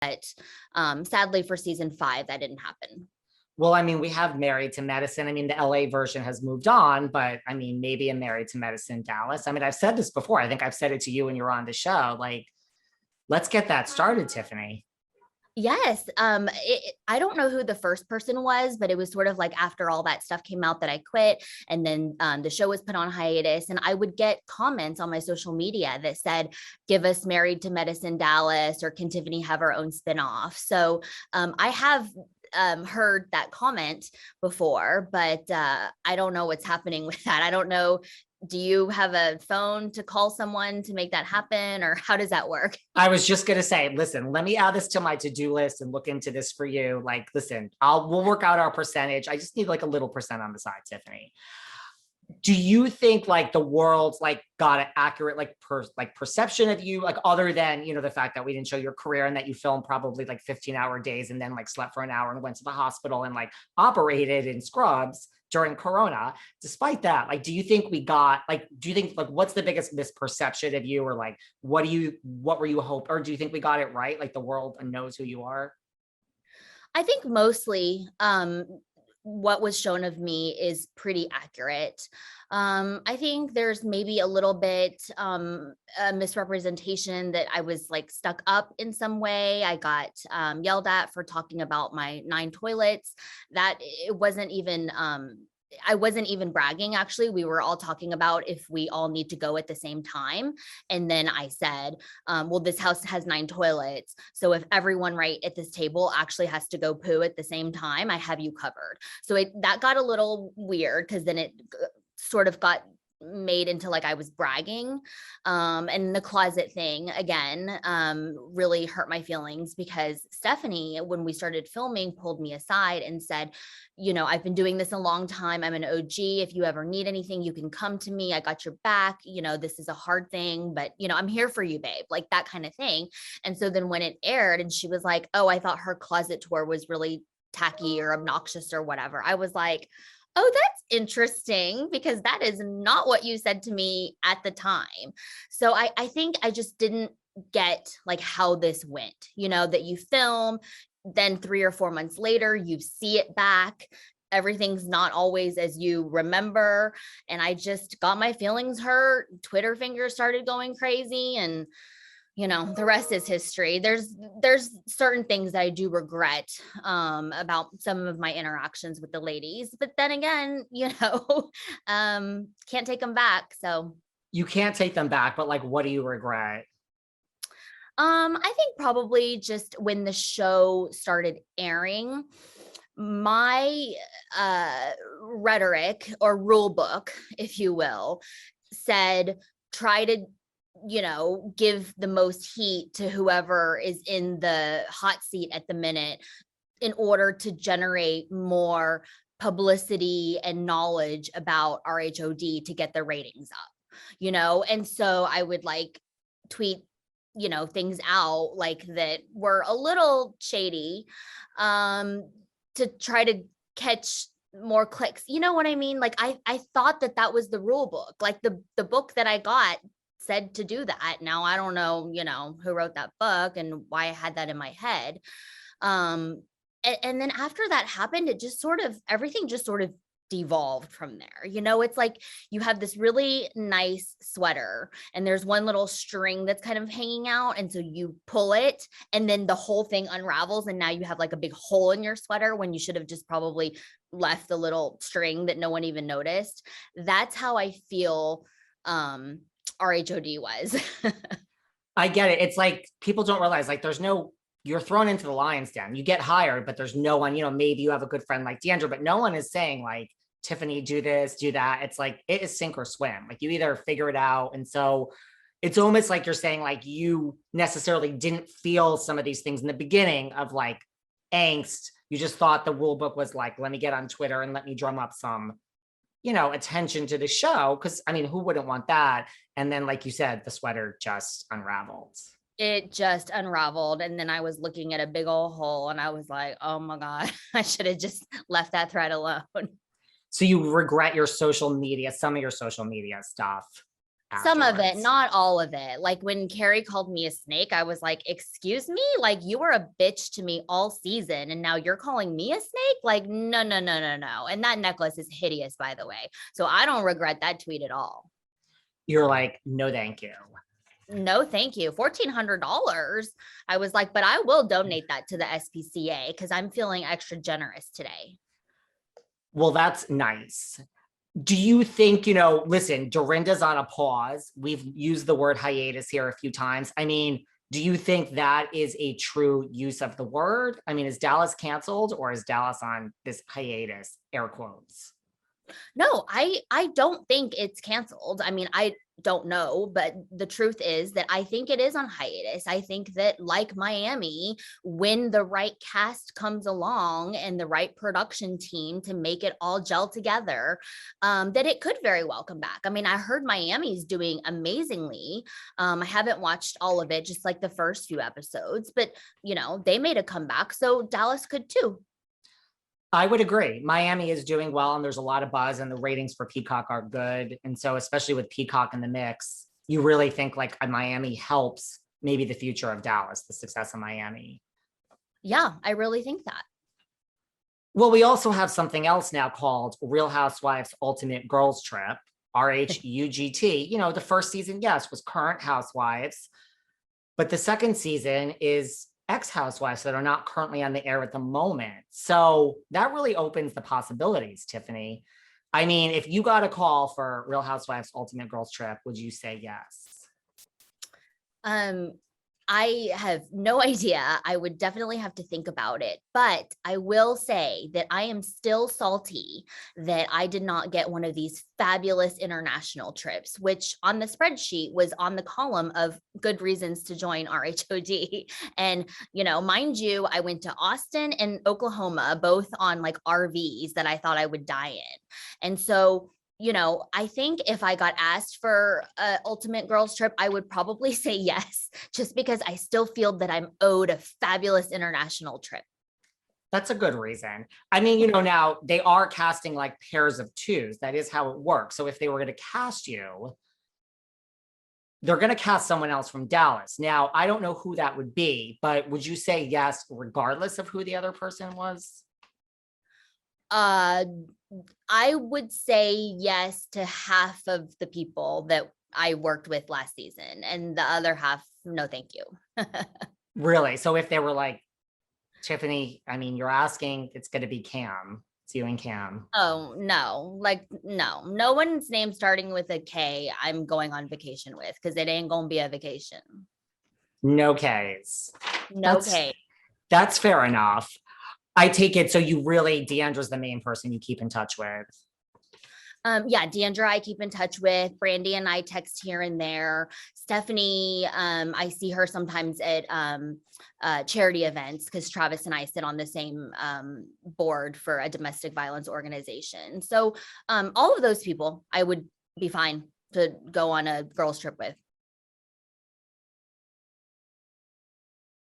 sadly for season 5, that didn't happen. Well, I mean, we have Married to Medicine. I mean, the LA version has moved on, but I mean, maybe a Married to Medicine Dallas. I mean, I've said this before. I think I've said it to you when you were on the show. Like, let's get that started, Tiffany. Yes. I don't know who the first person was, but it was sort of like after all that stuff came out that I quit. And then the show was put on hiatus. And I would get comments on my social media that said, give us Married to Medicine Dallas, or can Tiffany have her own spinoff? So I have heard that comment before, but I don't know what's happening with that. I don't know. Do you have a phone to call someone to make that happen, or how does that work? I was just going to say, listen, let me add this to my to-do list and look into this for you. Like, listen, we'll work out our percentage. I just need like a little percent on the side, Tiffany. Do you think like the world's like got an accurate like perception of you, like other than, you know, the fact that we didn't show your career and that you filmed probably like 15-hour days and then like slept for an hour and went to the hospital and like operated in scrubs during Corona? Despite that, like, do you think we got like, do you think like what's the biggest misperception of you, or like what were you hoping, or do you think we got it right? Like the world knows who you are? I think mostly what was shown of me is pretty accurate. I think there's maybe a little bit a misrepresentation that I was like stuck up in some way. I got yelled at for talking about my 9 toilets. That it wasn't even I wasn't even bragging. Actually, we were all talking about if we all need to go at the same time. And then I said, well, this house has 9 toilets. So if everyone right at this table actually has to go poo at the same time, I have you covered. So that got a little weird, because then it sort of got made into like I was bragging. And the closet thing again really hurt my feelings, because Stephanie, when we started filming, pulled me aside and said, you know, I've been doing this a long time. I'm an OG. If you ever need anything, you can come to me. I got your back. You know, this is a hard thing, but you know, I'm here for you, babe. Like that kind of thing. And so then when it aired and she was like, oh, I thought her closet tour was really tacky or obnoxious or whatever, I was like, oh, that's interesting, because that is not what you said to me at the time. So I think I just didn't get like how this went, you know, that you film, then 3 or 4 months later, you see it back. Everything's not always as you remember. And I just got my feelings hurt. Twitter fingers started going crazy, and you know, the rest is history. There's certain things that I do regret about some of my interactions with the ladies, but then again, you know, can't take them back. So You can't take them back, but like, what do you regret? I think probably just when the show started airing, my rhetoric or rule book, if you will, said try to, you know, give the most heat to whoever is in the hot seat at the minute in order to generate more publicity and knowledge about RHOD to get the ratings up, you know? And so I would like tweet, you know, things out like that were a little shady to try to catch more clicks. You know what I mean? Like I thought that was the rule book. Like the book that I got said to do that. Now I don't know, you know, who wrote that book and why I had that in my head. And then after that happened, it just sort of, everything just sort of devolved from there. You know, it's like you have this really nice sweater and there's one little string that's kind of hanging out. And so you pull it and then the whole thing unravels. And now you have like a big hole in your sweater when you should have just probably left the little string that no one even noticed. That's how I feel RHOD was. I get it. It's like people don't realize like you're thrown into the lion's den. You get hired, but there's no one, you know, maybe you have a good friend like D'Andra, but no one is saying like, Tiffany, do this, do that. It's like, it is sink or swim. Like you either figure it out. And so it's almost like you're saying like you necessarily didn't feel some of these things in the beginning of like angst. You just thought the rule book was like, let me get on Twitter and let me drum up some, you know, attention to the show. Cause I mean, who wouldn't want that? And then, like you said, the sweater just unraveled. It just unraveled. And then I was looking at a big old hole and I was like, oh my God, I should have just left that thread alone. So you regret your social media, some of your social media stuff? Some of it, afterwards. not all of it. Like when Carrie called me a snake, I was like, excuse me? Like you were a bitch to me all season and now you're calling me a snake? Like, no, no, no, no, no. And that necklace is hideous, by the way. So I don't regret that tweet at all. You're like, no, thank you. No, thank you. $1,400. I was like, but I will donate that to the SPCA because I'm feeling extra generous today. Well, that's nice. Do you think, listen, Dorinda's on a pause. We've used the word hiatus here a few times. I mean, do you think that is a true use of the word? I mean, is Dallas canceled or is Dallas on this hiatus, air quotes? No, I don't think it's canceled. I mean, I don't know, but the truth is that I think it is on hiatus. I think that like Miami, when the right cast comes along and the right production team to make it all gel together, that it could very well come back. I mean, I heard Miami's doing amazingly. I haven't watched all of it, just like the first few episodes, but they made a comeback, so Dallas could too. I would agree. Miami is doing well and there's a lot of buzz and the ratings for Peacock are good. And so, especially with Peacock in the mix, you really think like a Miami helps maybe the future of Dallas, the success of Miami. Yeah, I really think that. Well, we also have something else now called Real Housewives Ultimate Girls Trip, RHUGT. The first season, yes, was current housewives, but the second season is ex-housewives that are not currently on the air at the moment. So that really opens the possibilities, Tiffany. I mean, if you got a call for Real Housewives Ultimate Girls Trip, would you say yes? Um, I have no idea. I would definitely have to think about it, but I will say that I am still salty that I did not get one of these fabulous international trips, which on the spreadsheet was on the column of good reasons to join RHOD. And, mind you, I went to Austin and Oklahoma, both on like RVs that I thought I would die in. And so I think if I got asked for an ultimate girls trip, I would probably say yes, just because I still feel that I'm owed a fabulous international trip. That's a good reason. I mean, now they are casting like pairs of twos. That is how it works. So if they were going to cast you, they're going to cast someone else from Dallas. Now, I don't know who that would be, but would you say yes, regardless of who the other person was? I would say yes to half of the people that I worked with last season, and the other half, no, thank you. Really? So if they were like, Tiffany, I mean, you're asking, it's going to be Cam. It's you and Cam. Oh, no, like, no one's name starting with a K I'm going on vacation with because it ain't going to be a vacation. No Ks. No K. That's fair enough. I take it. So you really, Deandra's the main person you keep in touch with. Yeah, Deandra, I keep in touch with. Brandy and I text here and there. Stephanie, I see her sometimes at charity events because Travis and I sit on the same board for a domestic violence organization. So all of those people I would be fine to go on a girls trip with.